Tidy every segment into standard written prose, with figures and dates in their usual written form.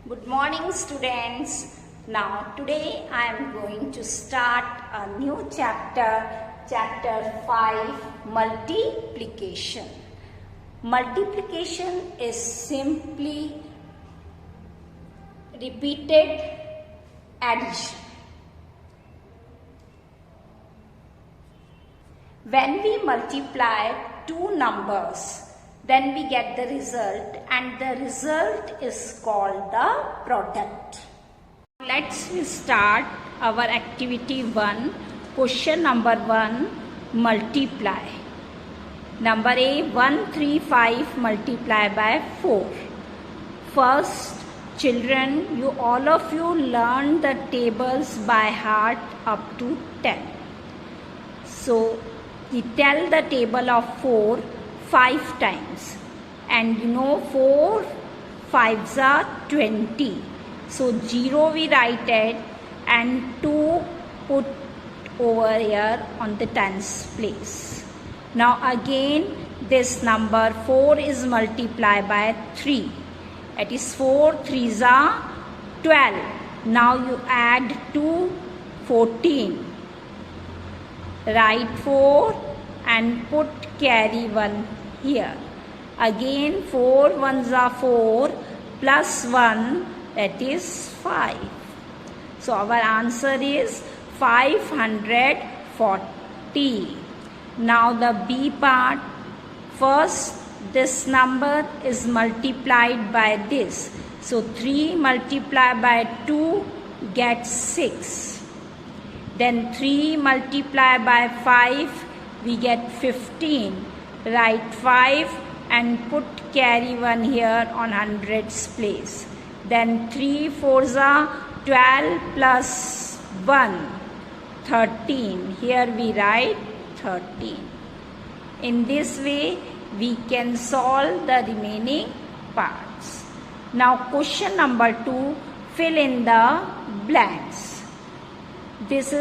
Good morning, students. Now today I am going to start a new chapter, chapter 5, multiplication. Multiplication is simply repeated addition. When we multiply two numbers, then we get the result, and the result is called the product. Let's start our activity 1, question number 1, multiply. Number A, 135 multiply by 4. First, children, all of you learn the tables by heart up to 10. So, we tell the table of 4 5 times, and 4 5s are 20. So 0 we write it and 2 put over here on the tens place. Now again this number 4 is multiplied by 3. It is 4 3s are 12. Now you add 2, 14. Write 4 and put carry 1 here. Again 4 1s are 4 plus 1, that is 5. So our answer is 540. Now the B part. First this number is multiplied by this. So 3 multiplied by 2 gets 6. Then 3 multiplied by 5 we get 15. Write 5 and put carry 1 here on hundreds place. Then 3 4s are 12 plus 1, 13. Here we write 13. In this way we can solve the remaining parts. Now question number 2, fill in the blanks. This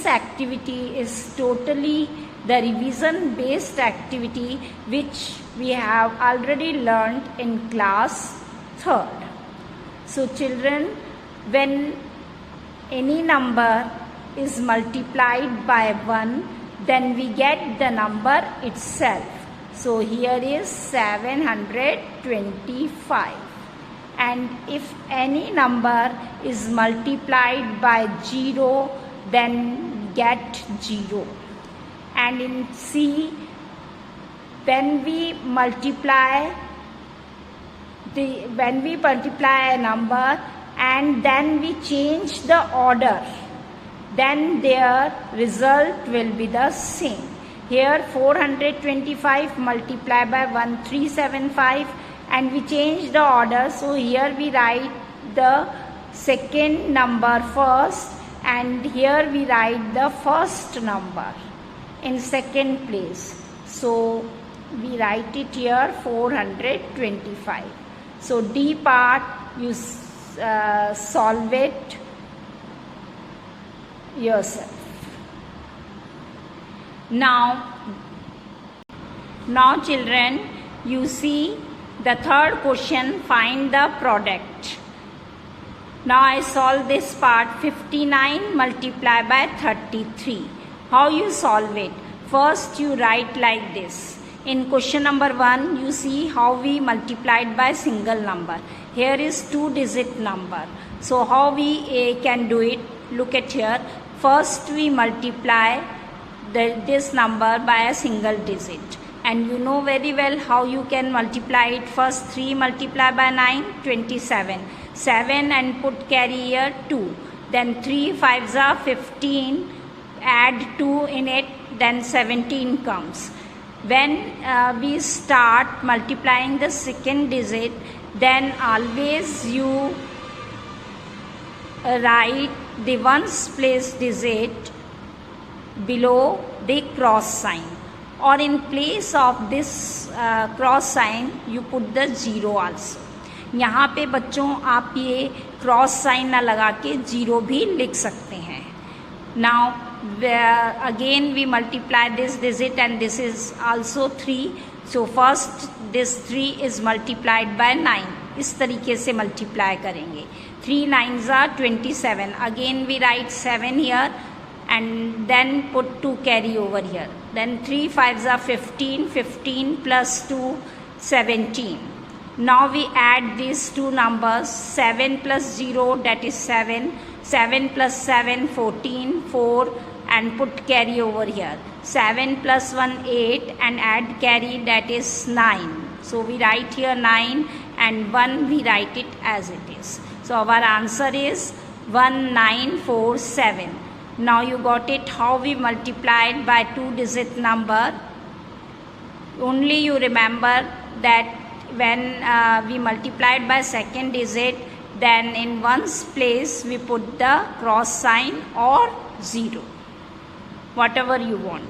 activity is totally the revision based activity which we have already learned in class 3rd. So children, when any number is multiplied by 1, then we get the number itself. So here is 725. And if any number is multiplied by 0, then get 0. And in C, when we multiply a number and then we change the order, then their result will be the same. Here 425 multiplied by 1375, and we change the order. So here we write the second number first, and here we write the first number in second place. So we write it here 425. So D part, you solve it yourself. Now children, you see the third question, find the product. Now I solve this part, 59 multiplied by 33. How you solve it? First you write like this. In question number 1, you see how we multiplied by single number. Here is 2-digit number. So how we can do it? Look at here. First we multiply this number by a single digit. And you know very well how you can multiply it. First 3 multiplied by 9, 27. 7 and put carry here 2. Then 3 5s are 15. Add 2 in it, then 17 comes. When we start multiplying the second digit, then always you write the ones place digit below the cross sign, or in place of this cross sign you put the 0 also. यहाँ पे बच्चों आप ये cross sign ना लगा के 0 भी लिख सकते हैं. Now again we multiply this digit, and this is also 3. So first this 3 is multiplied by 9. इस तरीके से मल्टीप्लाई करेंगे. 3 9s are 27. Again we write 7 here and then put 2 carry over here. Then 3 5s are 15. 15 plus 2 17. Now we add these two numbers. 7 plus 0, that is 7. 7 plus 7 14. 4 and put carry over here. 7 plus 1 8 and add carry, that is 9. So we write here 9 and 1 we write it as it is. So our answer is 1947. Now you got it how we multiplied by 2-digit number. Only you remember that when we multiplied by second digit, then in ones place we put the cross sign or 0, whatever you want.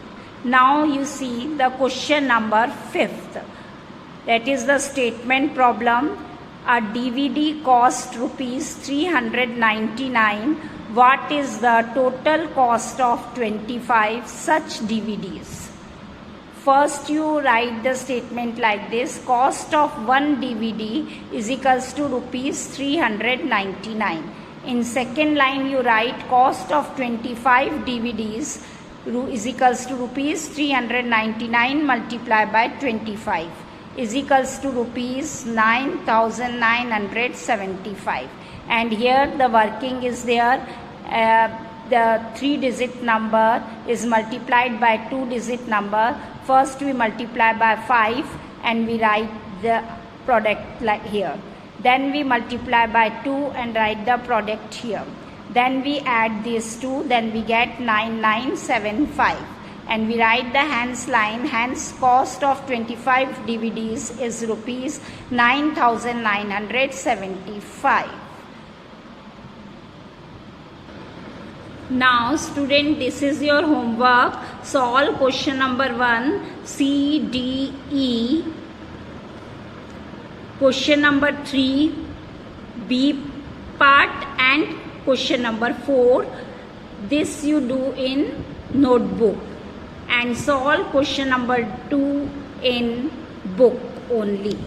Now you see the question number 5th. That is the statement problem. A DVD cost rupees 399. What is the total cost of 25 such DVDs? First you write the statement like this. Cost of one DVD is equals to rupees 399. In second line you write cost of 25 DVDs is equals to rupees 399 multiplied by 25 is equals to rupees 9,975. And here the working is there. The 3-digit number is multiplied by 2-digit number. First we multiply by 5 and we write the product like here. Then we multiply by 2 and write the product here. Then we add these two, then we get 9975. And we write the hence line. Hence cost of 25 DVDs is rupees 9,975. Now student, this is your homework. Solve question number 1 C, D, E. Question number 3 B part and question number 4. This you do in notebook. And solve question number 2 in book only.